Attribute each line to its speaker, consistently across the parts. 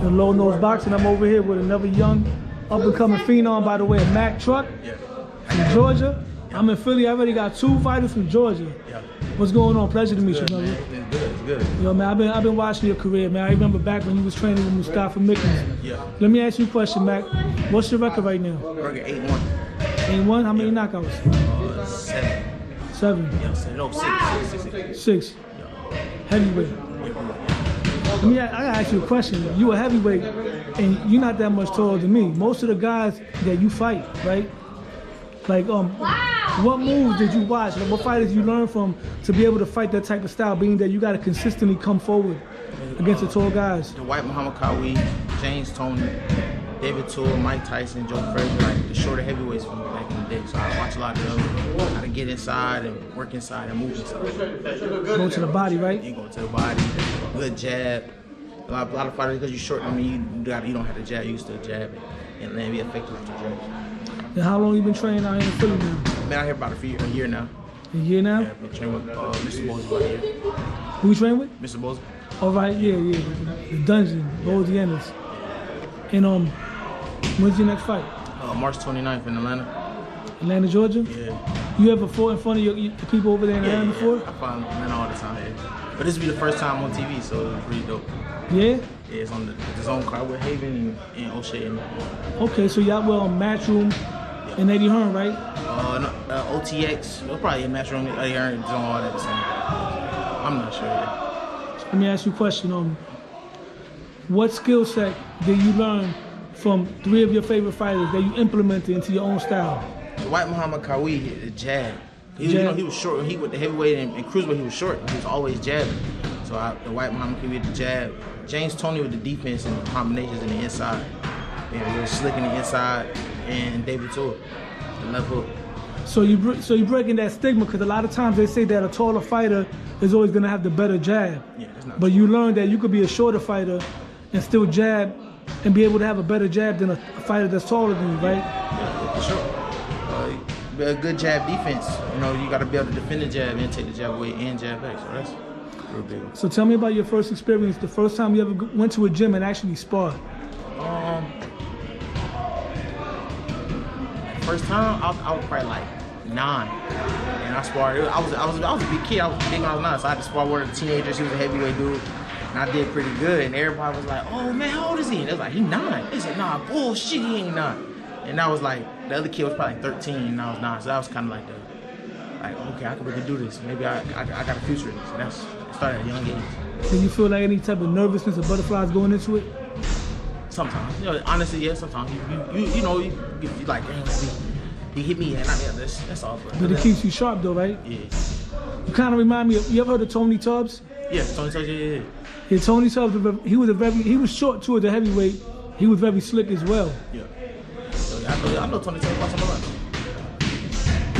Speaker 1: The Low Nose Boxing. I'm over here with another young, up-and-coming phenom, by the way, Mac Truck from Georgia. I'm in Philly. I already got 2 fighters from Georgia. What's going on? Pleasure to meet you, brother.
Speaker 2: It's good.
Speaker 1: Yo, man, I've been watching your career, man. I remember back when you was training with Mustafa Mickens. Let me ask you a question, Mac. What's your record right now?
Speaker 2: Record 8-1.
Speaker 1: 8-1? How many knockouts?
Speaker 2: 7.
Speaker 1: 7?
Speaker 2: No, 6.
Speaker 1: 6. Heavyweight. I gotta ask you a question. You a heavyweight, and you're not that much taller than me. Most of the guys that you fight, right? Like, what moves did you watch? Like, what fighters you learn from to be able to fight that type of style, being that you gotta consistently come forward against the tall guys?
Speaker 2: Dwight, Qawi, James, Toney, David Tool, Mike Tyson, Joe Frazier, like the shorter heavyweights from back in the day. So I watch a lot of them, how to get inside and work inside and move inside.
Speaker 1: Go to the body, right?
Speaker 2: You go to the body, good jab. A lot of fighters, because you're short, I mean, you don't have to jab, you still jab it and then be effective with your jabs.
Speaker 1: And how long you been training out here in Philly now?
Speaker 2: I've been out here about a year now.
Speaker 1: A year now?
Speaker 2: Yeah, I've been training with Mr. Bozy about a year.
Speaker 1: Who you train with?
Speaker 2: Mr. Bozy.
Speaker 1: Oh, right, yeah. The Dungeon, Bozy Ennis. And when's your next fight?
Speaker 2: March 29th in Atlanta.
Speaker 1: Atlanta, Georgia?
Speaker 2: Yeah.
Speaker 1: You ever fought in front of the people over there in Atlanta before?
Speaker 2: I fight in Atlanta all the time, But this will be the first time on TV, so it's pretty dope.
Speaker 1: Yeah?
Speaker 2: Yeah, it's on the zone card with Haven and O'Shea.
Speaker 1: Okay, so y'all were on Matchroom in Eddie Hearn, right?
Speaker 2: No, OTX. It was probably a Matchroom, Eddie Hearn, zone, all that the same. I'm not sure yet.
Speaker 1: Let me ask you a question. What skill set did you learn from 3 of your favorite fighters that you implemented into your own style?
Speaker 2: Dwight Qawi, the jab. He was short. He with the heavyweight and cruiserweight, he was short. He was always jabbing. So Dwight Qawi with the jab. James Toney with the defense and the combinations in the inside. Yeah, real slick in the inside. And David Tool, the left hook.
Speaker 1: So you're breaking that stigma, because a lot of times they say that a taller fighter is always gonna have the better jab.
Speaker 2: Yeah, that's not
Speaker 1: but
Speaker 2: true.
Speaker 1: you learned that you could be a shorter fighter and still jab and be able to have a better jab than a fighter that's taller than you, right?
Speaker 2: Yeah, for sure. A good jab defense. You know, you got to be able to defend the jab and take the jab away and jab back. So that's real big.
Speaker 1: So tell me about your first experience, the first time you ever went to a gym and actually sparred.
Speaker 2: First time, I was probably like 9, and I sparred. I was a big kid. I was big when I was 9, so I had to spar with a teenager. She was a heavyweight dude, and I did pretty good. And everybody was like, "Oh man, how old is he?" And they was like, "He 9." They said, "Nah, bullshit, he ain't 9." And I was like, the other kid was probably 13, and I was 9. So that was kind of like okay, I can really do this. Maybe I got a future in this. And that's it started at a young age.
Speaker 1: Did you feel like any type of nervousness or butterflies going into it?
Speaker 2: Sometimes, honestly, yeah. Sometimes you like, damn, he hit me, and that's all.
Speaker 1: But it keeps you sharp, though, right?
Speaker 2: Yeah.
Speaker 1: You kind of remind me of. You ever heard of Tony Tubbs?
Speaker 2: Yeah, Tony Tubbs. Yeah.
Speaker 1: Yeah, Tony Tubbs. He was short too as a heavyweight. He was very slick as well.
Speaker 2: Yeah. So yeah, I know Tony Tubbs. Watch him a lot.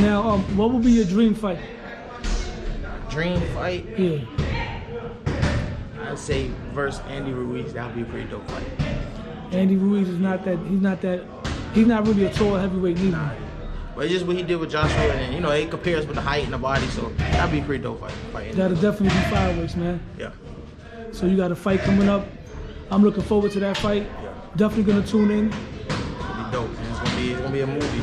Speaker 1: Now, what would be your dream fight?
Speaker 2: Dream fight?
Speaker 1: Yeah.
Speaker 2: I'd say versus Andy Ruiz. That would be a pretty dope fight.
Speaker 1: Andy Ruiz is not really a tall heavyweight either.
Speaker 2: Nah. But it's just what he did with Joshua, and it compares with the height and the body, so that'd be a pretty dope fight.
Speaker 1: That'll definitely be fireworks, man.
Speaker 2: Yeah.
Speaker 1: So you got a fight coming up. I'm looking forward to that fight.
Speaker 2: Yeah.
Speaker 1: Definitely gonna tune in.
Speaker 2: It'll be dope, man. It's gonna be a movie.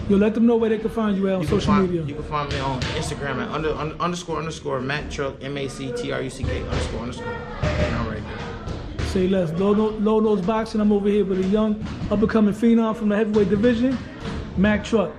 Speaker 1: You'll let them know where they can find you at on social media.
Speaker 2: You can find me on Instagram at __ Mac Truck MACTRUCK __. And I'm right there.
Speaker 1: Say less. Low Nose Boxing. I'm over here with a young, up-and-coming phenom from the heavyweight division, Mac Truck.